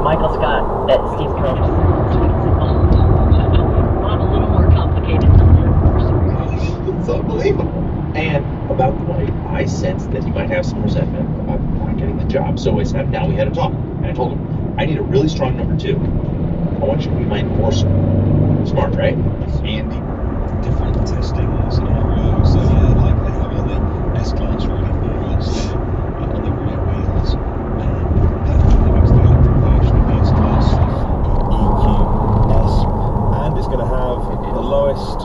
Michael Scott at Steve Carroll. A little more complicated than that. It's unbelievable. And about Dwight, I sensed that he might have some resentment about not getting the job. So I sat him down, we had a talk. And I told him, I need a really strong number 2. I want you to be my enforcer. Smart, right? Andy, different testing scenarios. So yeah, like they have all the S-Class ready for us there on the rear wheels. And it's the electric version of the S-Class EQS. And it's going to have the lowest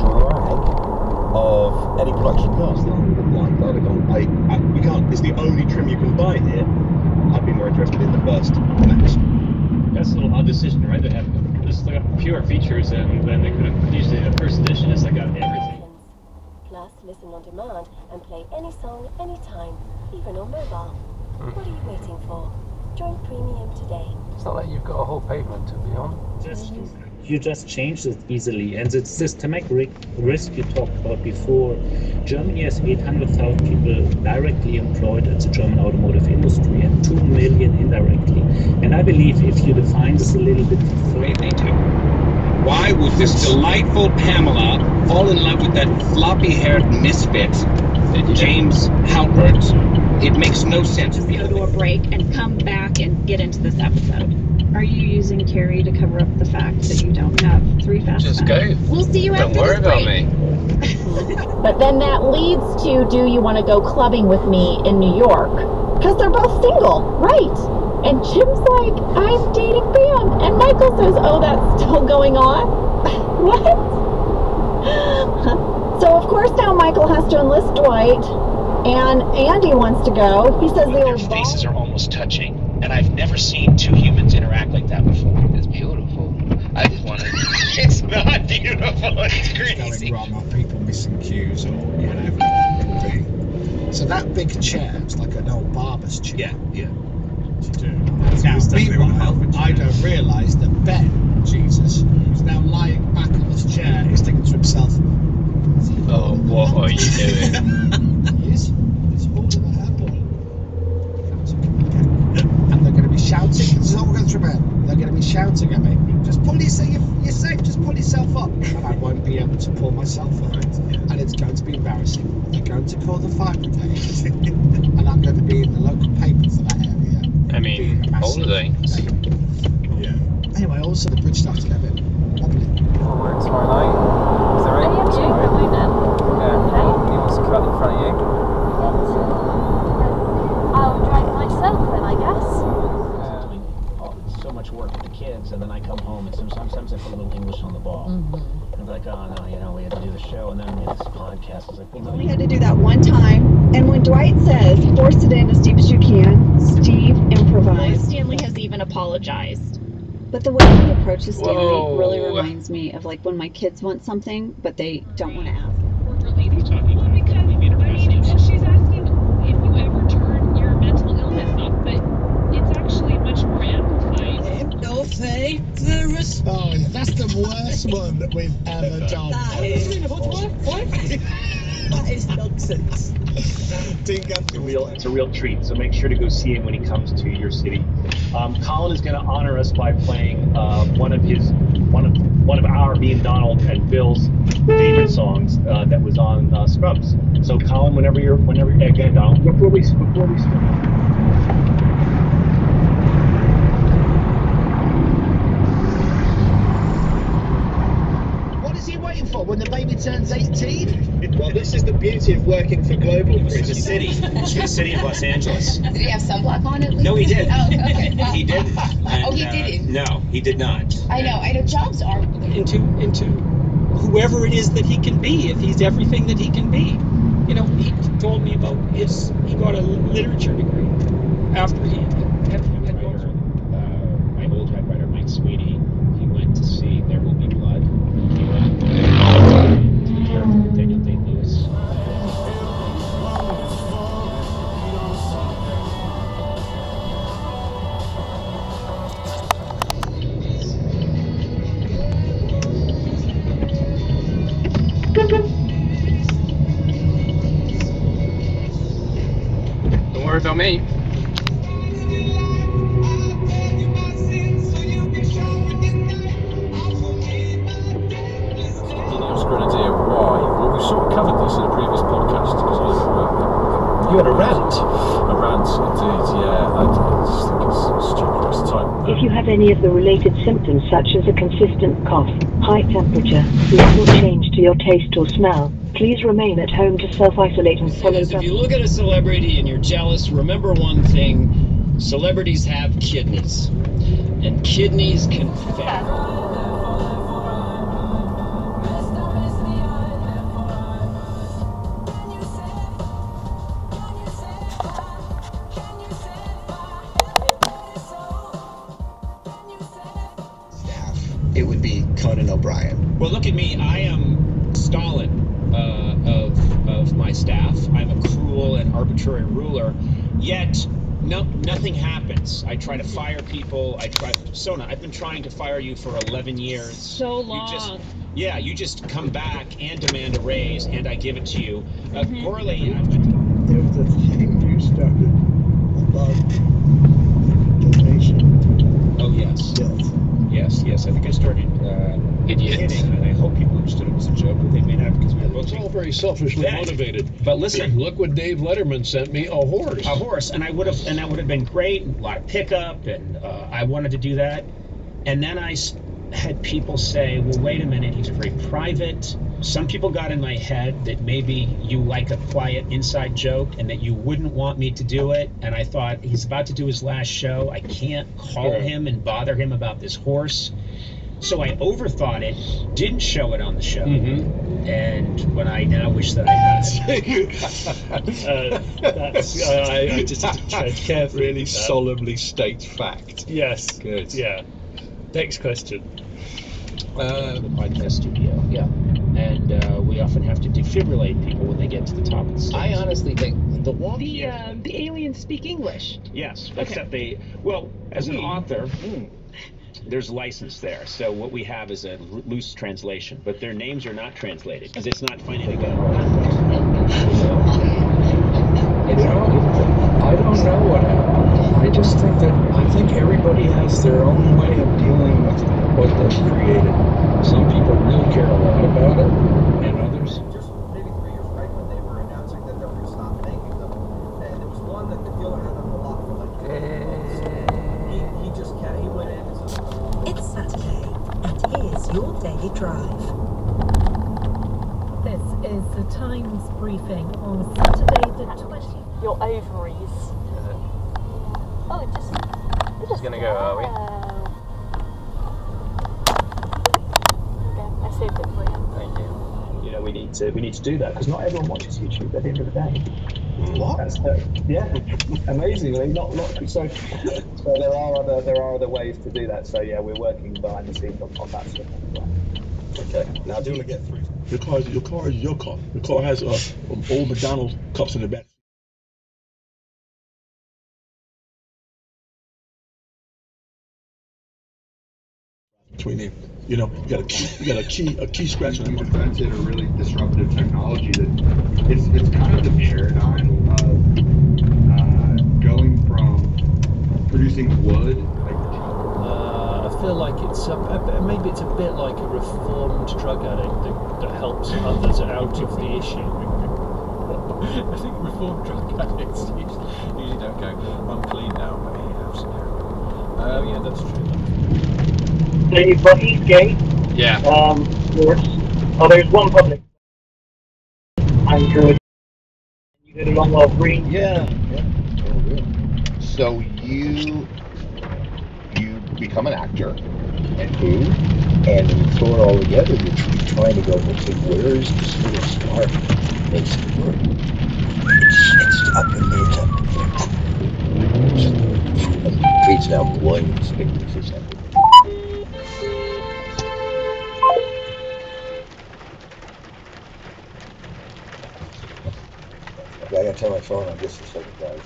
drag of any production car. We can't. It's the only trim you can buy here. I'd be more interested in the Burst Max. That's a little odd decision, right? They have just like fewer features, and then they could have usually the first edition is like got everything. Plus, listen on demand and play any song, anytime, even on mobile. What are you waiting for? Join Premium today. It's not like you've got a whole pavement to be on. You just change it easily, and the systemic risk you talked about before. Germany has 800,000 people directly employed at the German automotive industry and 2 million indirectly. And I believe if you define this a little bit further, they do. Why would this delightful Pamela fall in love with that floppy-haired misfit, James Halpert? It makes no sense. Just go to a break and come back and get into this episode. Are you using Carrie to cover up the fact that you don't have 3 fast Just go. We'll see you after Don't worry this about break. me. But then that leads to, do you want to go clubbing with me in New York? Because they're both single, right? And Jim's like, I'm dating Pam. And Michael says, oh, that's still going on? What? So, of course, now Michael has to enlist Dwight. And Andy wants to go. He says their faces are almost touching. And I've never seen 2 humans interact like that before. It's beautiful. I just want to... It's not beautiful. It's crazy. Drama, people missing cues or whatever. So that big chair, it's like an old barber's chair. Yeah. Now, meanwhile, I don't realise that Ben, Jesus, who's now lying back on this chair, is thinking to himself, oh, what are you doing? He is. It's holding a apple. And they're going to be shouting. This is all going through my head. They're going to be shouting at me. Just pull yourself. You're safe. Just pull yourself up. And I won't be able to pull myself up. And it's going to be embarrassing. They're going to call the fire brigade. And I'm going to be in the local paper for that area. I mean, holiday. Yeah. Anyway, also the bridge starts to get a bit wobbly. Oh, we're tomorrow night. Is that right? Yeah. He wants to cut in front of you. I'll drive myself then, I guess. so much work with the kids, and then I come home, and sometimes I put a little English on the ball. And I'm like, oh no, we had to do the show, and then we had this podcast. I was like, well, no, We had to do that one time, and when Dwight says, force it in as deep as you can, Steve improvised. Stanley has even apologized. But the way he approaches Stanley really reminds me of like when my kids want something, but they don't want to ask. And she's asking if you ever turn your mental illness up, but it's actually much more amplified. Oh, yeah, that's the worst one that we've ever done. That is nonsense. It's a real treat. So make sure to go see him when he comes to your city. Colin is going to honor us by playing one of our, me and Donald and Bill's favorite songs that was on Scrubs. So Colin, whenever you're again, Donald, before we start. For when the baby turns 18? Well, this is the beauty of working for Global, Chris. The city. It's the city of Los Angeles. Did he have sunblock on at least? No, he did. Oh, okay. Well, He didn't. oh, he didn't? No, he did not. I know. Jobs are... Into whoever it is that he can be, if he's everything that he can be. You know, he told me about he got a literature degree after he had gone through. My old head writer, Mike Sweeney, he went to see There Will Be Blood. Daniel Day-Lewis. Don't worry about me. ask Grenadier why. Well, we sort of covered this in a previous podcast because you had a rant. A rant, indeed. Yeah, I just think it's a stupid waste of time. If you have any of the related symptoms, such as a consistent cough, high temperature, little change to your taste or smell, please remain at home to self-isolate and follow If you look at a celebrity and you're jealous, remember one thing: celebrities have kidneys, and kidneys can fail. It would be Conan O'Brien. Well, look at me. I am Stalin of my staff. I'm a cruel and arbitrary ruler. Yet, nothing happens. I try to fire people. Sona, I've been trying to fire you for 11 years. So long. You just come back and demand a raise, and I give it to you. Corley, There was a thing you started about donation. Oh, yes. Yes. I think I started kidding, and I hope people understood it was a joke, but they may not because we were both all very selfishly motivated. But listen, look what Dave Letterman sent me, a horse. And that would have been great, a lot of pickup, and I wanted to do that. And then I had people say, well, wait a minute, he's very private. Some people got in my head that maybe you like a quiet inside joke and that you wouldn't want me to do it. And I thought, he's about to do his last show. I can't call him and bother him about this horse. So I overthought it, didn't show it on the show. And when I now wish that I had. I just have to tread carefully. Really solemnly states fact. Yes. Good. Yeah. Next question. The podcast studio, yeah. And we often have to defibrillate people when they get to the top of the stage. I honestly think the aliens speak English. Yes, except as an author, there's license there. So what we have is a loose translation, but their names are not translated because it's not funny to go. I don't know what happened. I just think I think everybody has their own way of dealing with what they've created. Some people really care a lot about it, and others. Just maybe 3 years right when they were announcing that they were going to stop making them, and there was one that the dealer had on the lot for like 2 months. He went in and said, It's Saturday, and here's your daily drive. This is the Times briefing on Saturday the 20th. Your ovaries. Oh, it just gonna go, are we? Okay, I saved it for you. Thank you. You know, we need to do that because not everyone watches YouTube at the end of the day. What? Amazingly, not so there are other ways to do that. So yeah, we're working behind the scenes on that stuff. Okay, now do it get through. Your car is your car. Your car has old McDonald's cups in the back. Between them, you got a key scratch on the invented a really disruptive technology that it's kind of the paradigm of going from producing wood I feel like maybe it's a bit like a reformed drug addict that helps others out of the issue. I think reformed drug addicts usually don't go, I'm clean now, but he has some heroin. Yeah, that's true. So you've got Eastgate. Yeah. There's one public. I'm good. You get along well, Green. Yeah. So you become an actor. And when you throw it all together, you're trying to go, okay, where is this little spark that makes it work? It's up in there. And it creates now glowing stickers or something. I gotta turn my phone on just a second, guys.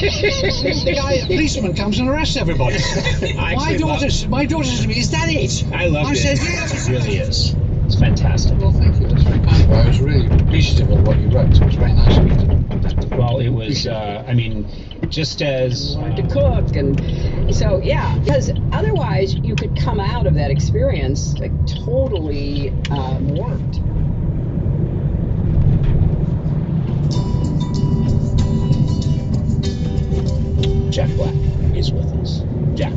The guy, policeman comes and arrests everybody. My daughter's to me, is that it? I loved I it. said, yes. It really is. It's fantastic. Well, thank you. That's very kind of you. I was really appreciative of what you wrote. So it was very nice of you to do that. Well, it was, I mean, just as... to cook, and so yeah, because otherwise you could come out of that experience like totally warped. Jack Black is with us. Jack.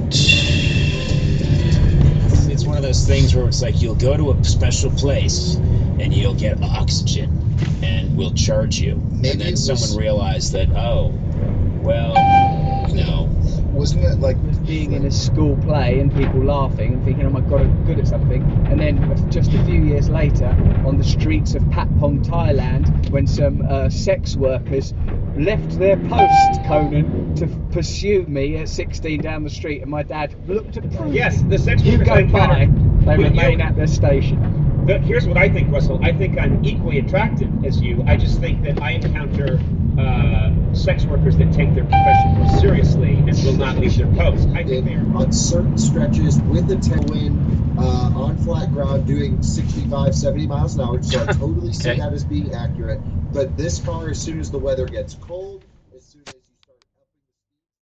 It's one of those things where it's like you'll go to a special place and you'll get oxygen and we'll charge you. Maybe and then it was- someone realized that, oh, well, no. Wasn't it like being in a school play and people laughing and thinking, oh my god, I'm good at something, and then just a few years later on the streets of Patpong, Thailand, when some sex workers left their post, Conan, to pursue me at 16 down the street, and my dad looked at proof. Yes, the sex You workers go I by, encountered. they But remain you- at their station. But here's what I think, Russell. I think I'm equally attractive as you. I just think that I encounter sex workers that take their profession more seriously and will not leave their post. I think they are. on certain stretches with the tailwind on flat ground doing 65, 70 miles an hour, so I totally see Okay. that as being accurate. But this far, as soon as the weather gets cold,